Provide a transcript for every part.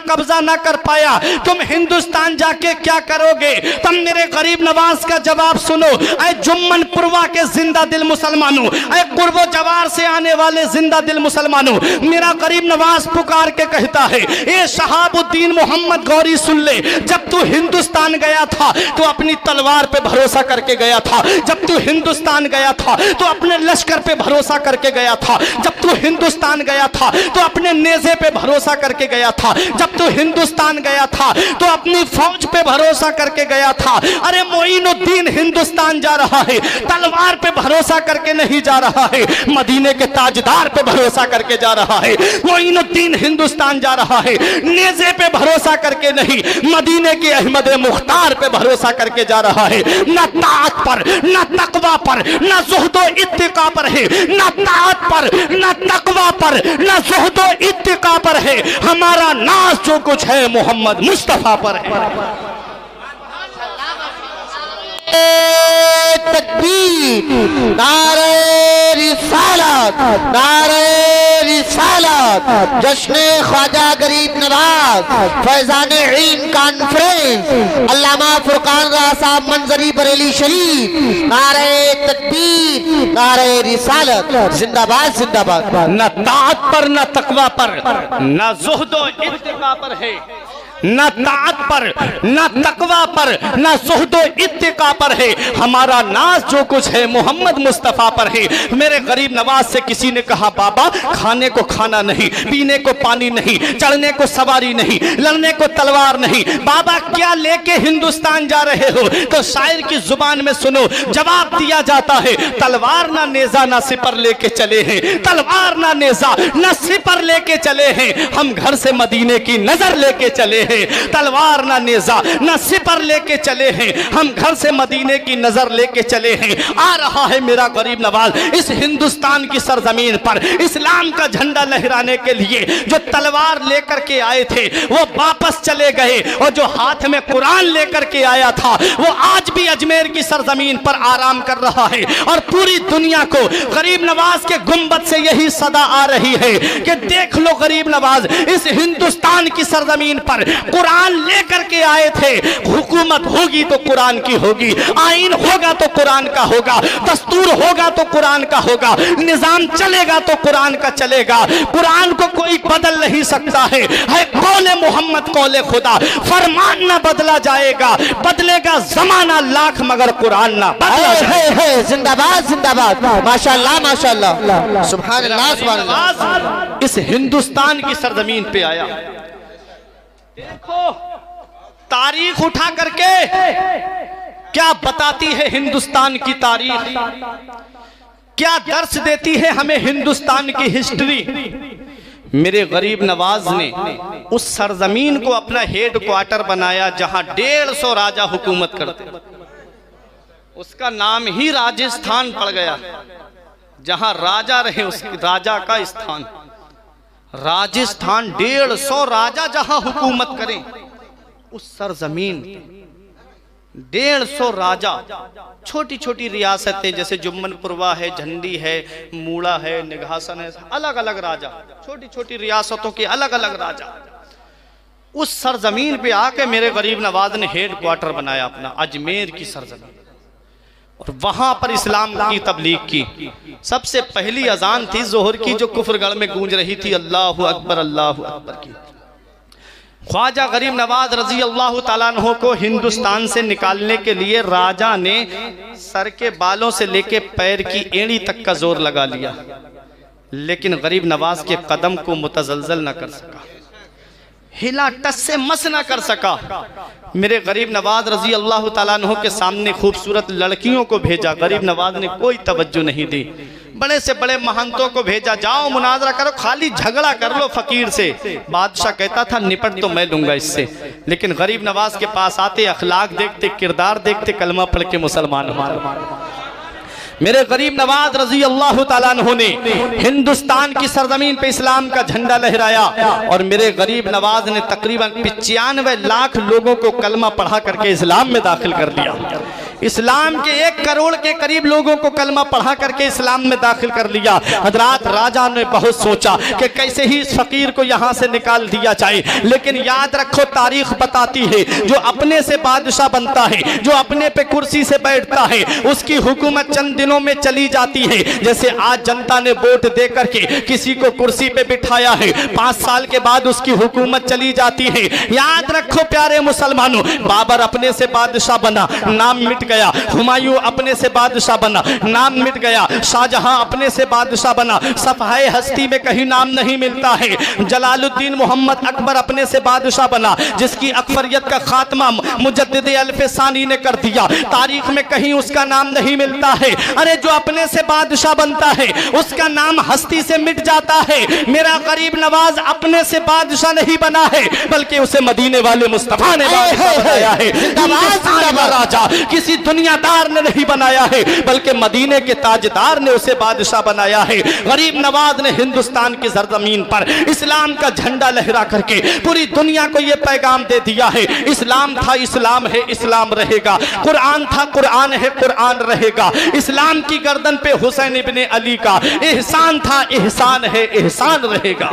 कब्जा ना कर पाया, तुम हिंदुस्तान जाके क्या करोगे? तुम मेरे गरीब नवाज का जवाब सुनो। ऐ जुम्मन पुरवा के जिंदा दिल मुसलमानों, ऐ कुर्बो जवार से आने वाले जिंदा दिल मुसलमानों, मेरा गरीब नवाज पुकार के कहता है, ए शहाबुद्दीन मोहम्मद गौरी सुन ले, जब तू हिंदुस्तान गया था तो अपनी तलवार पे भरोसा करके गया था, जब तू हिंदुस्तान गया था तो अपने लश्कर पे भरोसा करके गया था, जब तू हिंदुस्तान गया था तो अपने नेज़े पे भरोसा करके गया था, जब तू हिंदुस्तान गया था तो अपनी फौज पे भरोसा करके गया था। अरे मोइनुद्दीन हिंदुस्तान जा रहा है, तलवार पे भरोसा करके नहीं जा रहा है, मदीने के ताजदार पे भरोसा करके जा रहा है। मोइनुद्दीन हिंदुस्तान जा रहा है, नेज़े पे भरोसा करके नहीं, मदीने के अहमद मुख्तार पे भरोसा करके जा रहा है। न ताअत पर, न तकवा पर, न ज़ुहदो इत्तिका पर है, न ताअत पर, न तकवा पर, न ज़ुहदो इत्तिका पर है। हमारा नाज जो कुछ है मोहम्मद मुस्तफा पर है। तकबीर, नारे रिसालत, नारे रिसालत, जश्न ख्वाजा गरीब नवाज, फैजान इल्म कॉन्फ्रेंस, अल्लामा फुरकान रज़ा साहब मंजरी बरेली शरीफ, नारे तकबीर, नारे रिसालत, जिंदाबाद जिंदाबाद। न ताअत पर, न तकवा पर, न ज़ुहदो इत्तिका पर है, न ताअत पर, न तकवा पर, न ज़ुहदो इत्तिका पर है। हमारा नाज जो कुछ है मोहम्मद मुस्तफ़ा पर है। मेरे गरीब नवाज से किसी ने कहा, बाबा खाने को खाना नहीं, पीने को पानी नहीं, चढ़ने को सवारी नहीं, लड़ने को तलवार नहीं, बाबा क्या लेके हिंदुस्तान जा रहे हो? तो शायर की जुबान में सुनो, जवाब दिया जाता है, तलवार ना नेजा ना सिपर लेके चले हैं, तलवार ना नेजा ना सिपर लेके चले हैं, हम घर से मदीने की नजर लेके चले हैं। तलवार ना नेजा ना सिपर लेके चले हैं, हम घर से मदीने की नजर लेके चले हैं। आ रहा है मेरा गरीब नवाज इस हिंदुस्तान की सरजमीन पर इस्लाम का झंडा लहराने के लिए। जो तलवार लेकर के आए थे वो वापस चले गए, और जो हाथ में कुरान लेकर के आया था वो आज भी अजमेर की सरजमीन पर आराम कर रहा है। और पूरी दुनिया को गरीब नवाज के गुंबद से यही सदा आ रही है कि देख लो गरीब नवाज इस हिंदुस्तान की सरजमीन पर कुरान लेकर के आए थे। हुकूमत होगी तो कुरान की होगी, आईन होगा तो कुरान का होगा, दस्तूर होगा तो कुरान का होगा, निजाम चलेगा तो कुरान का चलेगा। कुरान को कोई बदल नहीं सकता है कौले मोहम्मद कौले खुदा। फरमान ना बदला जाएगा, बदलेगा जमाना लाख मगर कुरान ना बदला जाएगा। जिंदाबाद जिंदाबाद, माशाअल्लाह माशाअल्लाह, सुभान अल्लाह सुभान अल्लाह। इस हिंदुस्तान की सरजमीन पे आया। देखो तारीख उठा करके क्या बताती है हिंदुस्तान की तारीख, क्या दर्श देती है हमें हिंदुस्तान की हिस्ट्री। मेरे गरीब नवाज ने उस सरजमीन को अपना हेड क्वार्टर बनाया जहां 150 राजा हुकूमत करते। उसका नाम ही राजस्थान पड़ गया, जहां राजा रहे उस राजा का स्थान राजस्थान। 150 राजा जहां हुकूमत करें उस सरजमीन, 150 राजा। छोटी छोटी रियासतें जैसे जुम्मन पुरवा है, झंडी है, मूड़ा है, निघासन है, अलग अलग राजा, छोटी छोटी रियासतों के अलग अलग राजा। उस सरजमीन पे आके मेरे गरीब नवाज ने हेड क्वार्टर बनाया अपना, अजमेर की सरजमीन, और वहां पर इस्लाम की तबलीग की। सबसे पहली अजान थी जोहर की जो कुफरगढ़ में गूंज रही थी, अल्लाहु अकबर की। ख्वाजा गरीब नवाज रजी अल्लाह ताला अन्हु को हिंदुस्तान से निकालने के लिए राजा ने सर के बालों से लेके पैर की एड़ी तक का जोर लगा लिया, लेकिन गरीब नवाज के कदम को मुतजलजल न कर सका, हिला टस से मस ना कर सका। मेरे गरीब नवाज रजी अल्लाह ताला अन्हु के सामने खूबसूरत लड़कियों को भेजा, गरीब नवाज ने कोई तवज्जो नहीं दी। बड़े से बड़े महंतों को भेजा, जाओ मुनाजरा करो, खाली झगड़ा कर लो फकीर से। बादशाह कहता था निपट तो मैं लूंगा इससे, लेकिन गरीब नवाज के पास आते, अखलाक देखते, किरदार देखते, कलमा पढ़ के मुसलमान हो। मेरे गरीब नवाज रजी अल्लाह ताला अन्हु ने हिंदुस्तान की सरजमीन पे इस्लाम का झंडा लहराया, और मेरे गरीब नवाज ने तकरीबन 95 लाख लोगों को कलमा पढ़ा करके इस्लाम में दाखिल कर दिया। इस्लाम के 1 करोड़ के करीब लोगों को कलमा पढ़ा करके इस्लाम में दाखिल कर लिया। हजरात, राजा ने बहुत सोचा कि कैसे ही इस फकीर को यहाँ से निकाल दिया जाए, लेकिन याद रखो तारीख बताती है जो अपने से बादशाह बनता है, जो अपने पे कुर्सी से बैठता है, उसकी हुकूमत चंद दिनों में चली जाती है। जैसे आज जनता ने वोट दे करके किसी को कुर्सी पे बिठाया है, 5 साल के बाद उसकी हुकूमत चली जाती है। याद रखो प्यारे मुसलमानों, बाबर अपने से बादशाह बना, नाम मिट गया। हुमायूं अपने से बादशाह बना, नाम मिट गया। शाहजहां अपने से बादशाह बना, सफाए हस्ती में कहीं नाम नहीं मिलता है। जलालुद्दीन मोहम्मद अकबर अपने से बादशाह बना, जिसकी अकबरियत का खात्मा मुजद्दिद अल्फसानी ने कर दिया, तारीख में कहीं उसका नाम नहीं मिलता है। अरे जो अपने से बादशाह बनता है उसका नाम हस्ती से मिट जाता है। मेरा गरीब नवाज अपने से बादशाह नहीं बना है, बल्कि उसे मदीने वाले मुस्तफा ने बादशाह बनाया है। हिंदुस्तान का राजा किसी दुनियादार ने नहीं बनाया है, बल्कि मदीने के ताजदार ने उसे बादशाह बनाया है। गरीब नवाज ने हिंदुस्तान की सरजमीन पर इस्लाम का झंडा लहरा करके पूरी दुनिया को यह पैगाम दे दिया है, इस्लाम था, इस्लाम है, इस्लाम रहेगा। कुरान था, कुरान है, कुरान रहेगा। इस्लाम की गर्दन पे हुसैन इब्ने अली का एहसान था, एहसान है, एहसान रहेगा।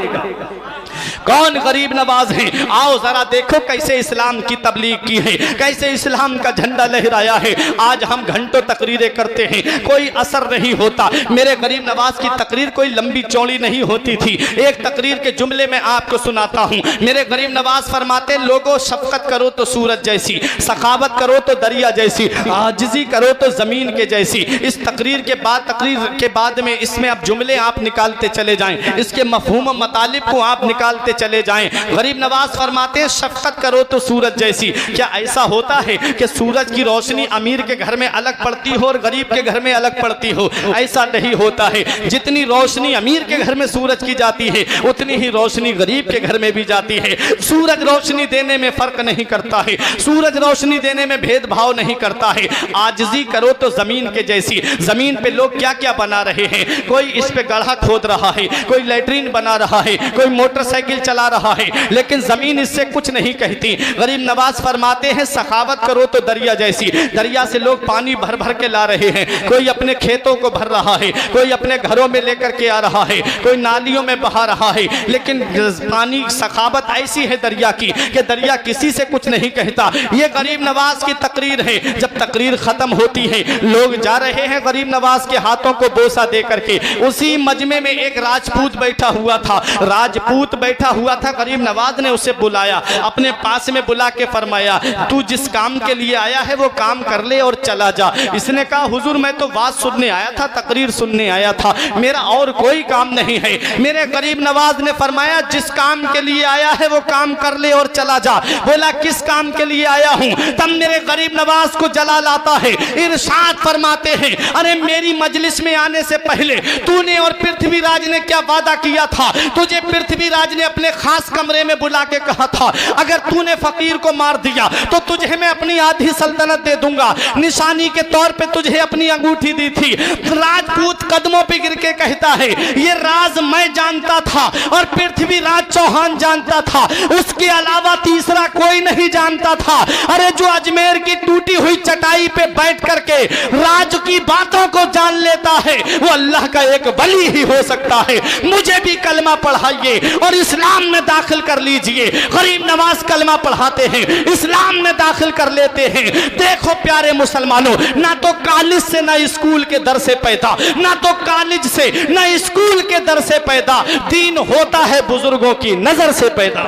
कौन गरीब नवाज है? आओ जरा देखो कैसे इस्लाम की तबलीग की है, कैसे इस्लाम का झंडा लहराया है। आज हम घंटों तकरीरें करते हैं, कोई असर नहीं होता। मेरे गरीब नवाज की तकरीर कोई लंबी चौड़ी नहीं होती थी। एक तकरीर के जुमले में आपको सुनाता हूँ। मेरे गरीब नवाज फरमाते, लोगों शफकत करो तो सूरज जैसी, सखावत करो तो दरिया जैसी, आजिज़ी करो तो ज़मीन के जैसी। इस तकरीर के बाद में इसमें अब जुमले आप निकालते चले जाएं, इसके मफहूम मतालिब को आप निकालते चले जाएं। गरीब नवाज फरमाते हैं, शफकत करो तो सूरज जैसी। क्या ऐसा होता है कि सूरज की रोशनी अमीर के घर में अलग पड़ती हो और गरीब के घर में अलग पड़ती हो? ऐसा नहीं होता है। जितनी रोशनी अमीर के घर में सूरज की जाती है, उतनी ही रोशनी गरीब के घर में भी जाती है। सूरज रोशनी देने में फर्क नहीं करता है, सूरज रोशनी देने में भेदभाव नहीं करता है। आजिज़ी करो तो जमीन के जैसी। जमीन पे लोग क्या क्या बना रहे हैं, कोई इस पे गड्ढा खोद रहा है, कोई लैट्रीन बना रहा है, कोई मोटरसाइकिल चला रहा है, लेकिन जमीन इससे कुछ नहीं कहती। गरीब नवाज फरमाते हैं, सखावत करो तो दरिया जैसी। दरिया से लोग पानी भर भर के ला रहे हैं, कोई अपने खेतों को भर रहा है, कोई अपने घरों में लेकर के आ रहा है, कोई नालियों में बहा रहा है, लेकिन पानी सखावत ऐसी है दरिया की कि दरिया किसी से कुछ नहीं कहता। ये गरीब नवाज की तकरीर है। जब तकरीर खत्म होती है, लोग जा रहे हैं गरीब नवाज के हाथों को बोसा दे करके। उसी मजमे में एक राजपूत बैठा हुआ था, राजपूत बैठा हुआ था। गरीब नवाज ने उसे बुलाया, अपने पास में बुला के फरमाया, तू जिस काम के लिए आया है वो काम कर ले और चला जा। इसने कहा, हुजूर मैं तो बात सुनने आया था, तकरीर सुनने आया था, मेरा और कोई काम नहीं है। मेरे गरीब नवाज ने फरमाया, जिस काम के लिए आया है वो काम कर ले और चला जा। बोला, किस काम के लिए आया हूँ? तब मेरे गरीब नवाज को जलाल आता है, इरशाद फरमाते हैं, अरे मेरी मजलिस में आने से पहले तूने और पृथ्वीराज ने क्या वादा किया था? तुझे पृथ्वीराज ने अपने खास कमरे में बुला के कहा था, अगर तूने फकीर को मार दिया तो तुझे मैं अपनी आधी सल्तनत दे दूंगा। निशानी के तौर पे तुझे अपनी अंगूठी दी थी। राजपूत कदमों पे गिर के कहता है, ये राज मैं जानता था और पृथ्वीराज चौहान जानता था, उसके अलावा तीसरा कोई नहीं जानता था। अरे जो अजमेर की टूटी हुई चटाई पे बैठ करके राज की बातों को जान लेता है, वो अल्लाह का एक वली ही हो सकता है। मुझे भी कलमा पढ़ाइए और इस्लाम में दाखिल कर लीजिए। गरीब नवाज कलमा पढ़ाते हैं, इस्लाम में दाखिल कर लेते हैं। देखो प्यारे मुसलमानों, ना तो कॉलेज से ना स्कूल के दर से पैदा, ना तो कॉलेज से ना स्कूल के दर से पैदा, दीन होता है बुजुर्गों की नजर से पैदा।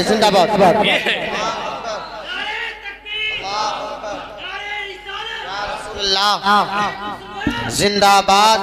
जिंदाबाद। जिंदाबाद।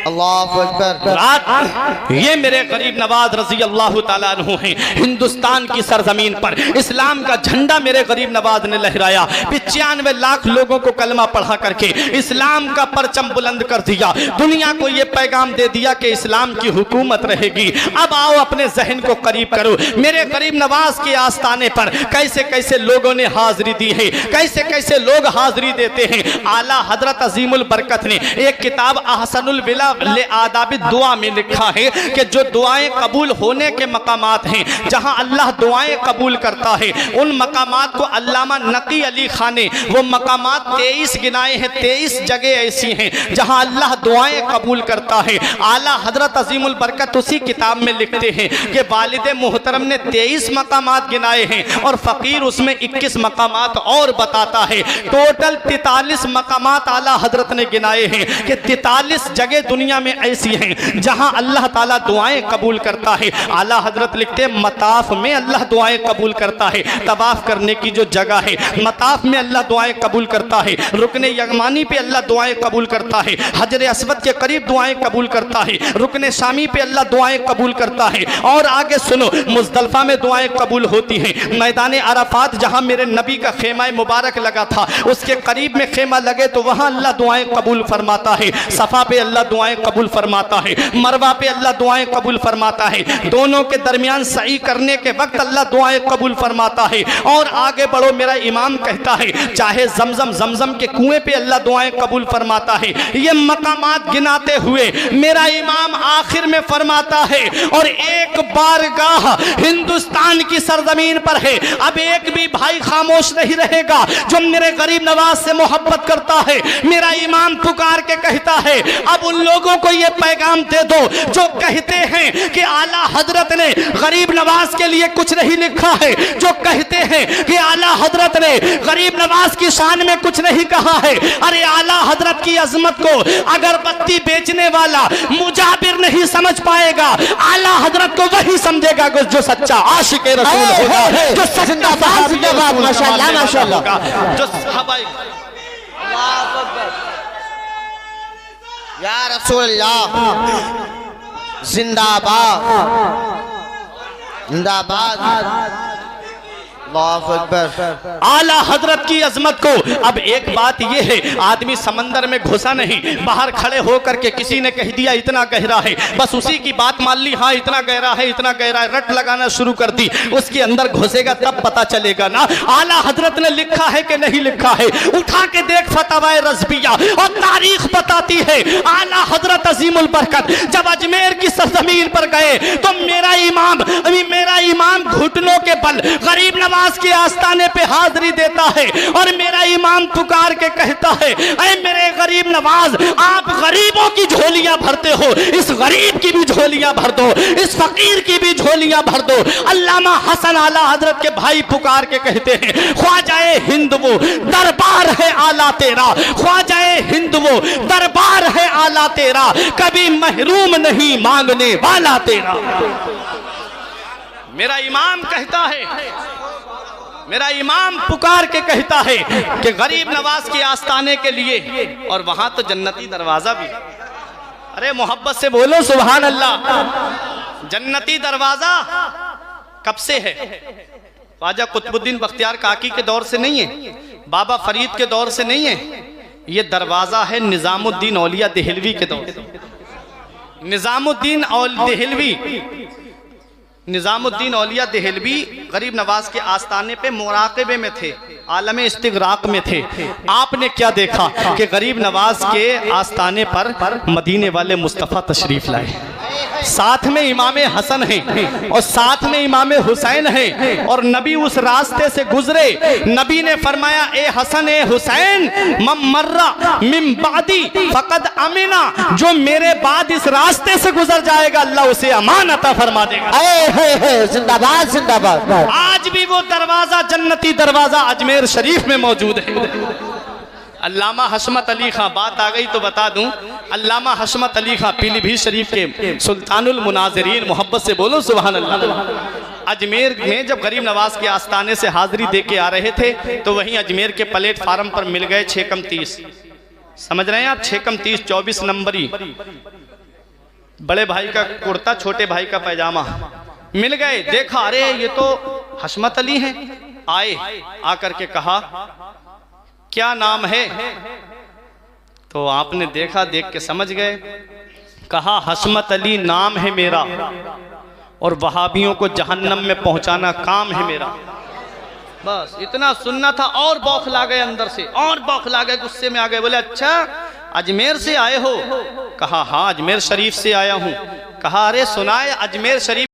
अल्लाहु अकबर। ये मेरे गरीब नवाज रजी अल्लाह ताला अन्हु हैं। हिंदुस्तान की सरजमीन पर इस्लाम का झंडा मेरे गरीब नवाज ने लहराया। 95 लाख लोगों को कलमा पढ़ा करके इस्लाम का परचम बुलंद कर दिया। दुनिया को ये पैगाम दे दिया कि इस्लाम की हुकूमत रहेगी। अब आओ अपने जहन को करीब करो। मेरे गरीब नवाज के आस्थाने पर कैसे कैसे लोगों ने हाजिरी दी है, कैसे कैसे लोग हाजिरी देते हैं। आला हजरत अजीमुल बरकत ने एक किताब अहसनुल विला आदाब दुआ में लिखा है कि जो दुआएं कबूल होने के मकामात हैं, जहां अल्लाह दुआएं कबूल करता है, उन मकामात को अल्लामा नकी अली खान ने वो मकामात 23 गिनाए हैं। 23 जगह ऐसी हैं जहां अल्लाह दुआएं कबूल करता है। आला हजरत अजीमुल बरकत उसी किताब में लिखते हैं कि वालिद मोहतरम ने 23 मकामात गिनाए हैं और फ़कीर उसमें 21 मकामात और बताता है। टोटल 43 मकामात आला हजरत ने गिनाए हैं कि 43 जगह दुनिया में ऐसी हैं जहां अल्लाह ताला दुआएं कबूल करता है। आला हजरत लिखते हैं मताफ में अल्लाह दुआएं कबूल करता है। तवाफ करने की जो जगह है मताफ में अल्लाह दुआएं कबूल करता है। रुकने यगमानी पे अल्लाह दुआएं कबूल करता है। हजर अस्वद के करीब दुआएं कबूल करता है। रुकने शामी पे अल्लाह दुआएं कबूल करता है। और आगे सुनो, मुज़दलिफा में दुआएं कबूल होती हैं। मैदान अराफात जहां मेरे नबी का खेमा मुबारक लगा था उसके करीब में खेमा लगे तो वहां अल्लाह दुआएं कबूल फरमाता है। सफ़ा पे अल्लाह दुआएं कबूल फरमाता है। मरवा पे अल्लाह दुआएं कबूल फरमाता है। दोनों के दरमियान सही करने के वक्त अल्लाह दुआएं कबूल फरमाता है। और आगे बढ़ो, मेरा इमाम कहता है चाहे जमजम के कुएं पे अल्लाह दुआएं कबूल फरमाता है। ये मकामात गिनाते हुए मेरा इमाम आखिर में फरमाता है और एक बारगाह हिंदुस्तान की सरजमीन पर है। अब एक भी भाई खामोश नहीं रहेगा जो मेरे गरीब नवाज से मोहब्बत करता है। मेरा इमाम पुकार के कहता है अब उन लोगों को ये पैगाम दे दो जो कहते हैं कि आला हजरत ने गरीब नवाज के लिए कुछ नहीं लिखा है, जो कहते हैं कि आला हजरत ने गरीब नवाज की शान में कुछ नहीं कहा है। अरे आला हजरत की अजमत को अगरबत्ती बेचने वाला मुजाबिर नहीं समझ पाएगा, आला हजरत को वही समझेगा जो सच्चा आशिक रसूल होगा, जो सच्चा माशाअल्लाह माशाअल्लाह, जो सहाबा या रसूलल्लाह जिंदाबाद जिंदाबाद। आला हजरत की अजमत को। अब एक बात यह है, आदमी समंदर में घुसा नहीं, बाहर खड़े होकर के किसी ने कह दिया इतना गहरा है, बस उसी की बात मान ली, हाँ इतना गहरा है इतना गहरा है, रट लगाना शुरू कर दी। उसके अंदर घुसेगा तब पता चलेगा ना आला हजरत ने लिखा है कि नहीं लिखा है। उठा के देख फतवाए रज़विया और तारीख बताती है आला हजरत अजीमुल बरकत जब अजमेर की सरजमीन पर गए तो मेरा इमाम घुटनों के बल गरीब नवाज के आस्ताने पे हाजिरी देता है और मेरा इमाम पुकार के कहता है ऐ मेरे गरीब नवाज, आप गरीबों की झोलियां भरते हो, इस गरीब की भी झोलियां भर दो, इस फकीर की भी झोलियां भर दो। अल्लामा हसन आला हजरत के भाई पुकार के कहते हैं ख्वाजाए हिंद वो दरबार है आला तेरा, ख्वाजाए हिंद वो दरबार है आला तेरा, कभी महरूम नहीं मांगने वाला तेरा। मेरा इमाम कहता है, मेरा इमाम पुकार के कहता है कि गरीब नवाज के आस्ताने के लिए, और वहां तो जन्नती दरवाजा भी। अरे मोहब्बत से बोलो सुभान अल्लाह। जन्नती दरवाजा कब से है? ख्वाजा कुतुबुद्दीन बख्तियार काकी के दौर से नहीं है, बाबा फरीद के दौर से नहीं है, ये दरवाजा है निजामुद्दीन औलिया देहलवी के दौर से। निजामुद्दीन औलिया देहलवी गरीब नवाज के आस्ताने पे मुराक़बे में थे, आलम इस्तिग़राक़ में थे। आपने क्या देखा कि गरीब नवाज के आस्ताने पर मदीने वाले मुस्तफ़ा तशरीफ़ लाए, साथ में इमाम हसन है और साथ में इमाम हुसैन है, और नबी उस रास्ते से गुजरे। नबी ने फरमाया ए हसन ए हुसैन मर्रा मिन बादी फ़क़द अमीना, जो मेरे बाद इस रास्ते से गुजर जाएगा अल्लाह उसे अमान अता फरमा देगा। जिंदाबाद जिंदाबाद। आज भी वो दरवाजा जन्नती दरवाजा अजमेर शरीफ में मौजूद है। अल्लामा हशमत अली खां, बात आ गई तो बता दूं, अल्लामा हशमत अली खां पीलीभीत शरीफ के सुल्तानुल मुनाज़िरीन, मोहब्बत से बोलो सुभान अल्लाह। अजमेर में जब गरीब नवाज के आस्ताने से हाजिरी दे के आ रहे थे तो वहीं अजमेर के प्लेटफार्म पर मिल गए 6-30, समझ रहे हैं आप, 6-30 24 नंबरी, बड़े भाई का कुर्ता छोटे भाई का पैजामा मिल गए। देखा अरे ये तो हशमत अली हैं। आए, आकर के कहा क्या नाम है? तो आपने देखा, देख के समझ गए। कहा हशमत अली नाम है मेरा और वहाबियों को जहन्नम में पहुंचाना काम है मेरा। बस इतना सुनना था और बौखला गए, अंदर से और बौखला गए, गुस्से में आ गए। बोले अच्छा अजमेर से आए हो? कहा हाँ अजमेर शरीफ से आया हूँ। कहा अरे सुनाए अजमेर शरीफ